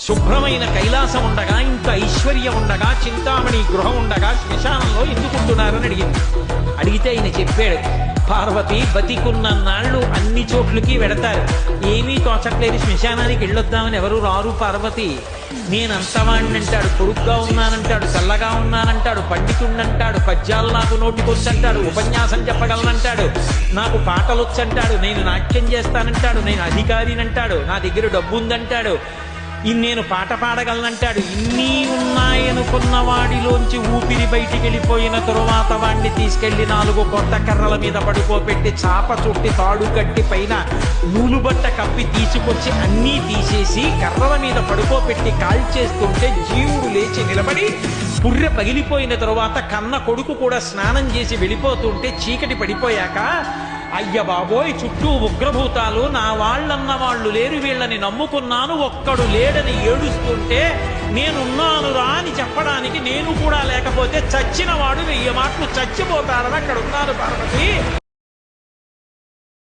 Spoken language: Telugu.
శుభ్రమైన కైలాసం ఉండగా, ఇంత ఐశ్వర్యం ఉండగా, చింతామణి గృహం ఉండగా శ్మశానంలో ఎందుకుంటున్నారని అడిగింది. అడిగితే ఆయన చెప్పాడు, పార్వతి బతికున్న నాళ్ళు అన్ని చోట్లకి వెడతారు, ఏమీ తోచట్లేదు, శ్మశానానికి వెళ్ళొద్దామని ఎవరు రారు పార్వతి. నేనంతవాణ్ణంటాడు, పొడుగ్గా ఉన్నానంటాడు, చల్లగా ఉన్నానంటాడు, పండితుణ్ణంటాడు, పద్యాలు నాకు నోటికొచ్చంటాడు, ఉపన్యాసం చెప్పగలనంటాడు, నాకు పాటలొచ్చంటాడు, నేను నాట్యం చేస్తానంటాడు, నేను అధికారినంటాడు, నా దగ్గర డబ్బు ఉందంటాడు, నేను పాట పాడగలనంటాడు. ఇన్ని ఉన్నాయనుకున్న వాడిలోంచి ఊపిరి బయటికి వెళ్ళిపోయిన తరువాత వాడిని తీసుకెళ్లి 4 కొత్త కర్రల మీద పడుకోబెట్టి చాప చుట్టి తాడు కట్టి పైన నూలుబట్ట కప్పి తీసుకొచ్చి అన్నీ తీసేసి కర్రల మీద పడుకోబెట్టి కాల్చేస్తుంటే జీవుడు లేచి నిలబడి పుర్రె పగిలిపోయిన తరువాత కన్న కొడుకు కూడా స్నానం చేసి వెళ్ళిపోతుంటే చీకటి పడిపోయాక, అయ్య బాబోయ్ చుట్టూ ఉగ్రభూతాలు, నా వాళ్ళన్న వాళ్ళు లేరు, వీళ్ళని నమ్ముకున్నాను, ఒక్కడు లేడని ఏడుస్తుంటే నేనున్నాను రా అని చెప్పడానికి నేను కూడా లేకపోతే చచ్చిన వాడు 1000 మాటలు చచ్చిపోతాడని అక్కడ ఉన్నాను పార్వతి.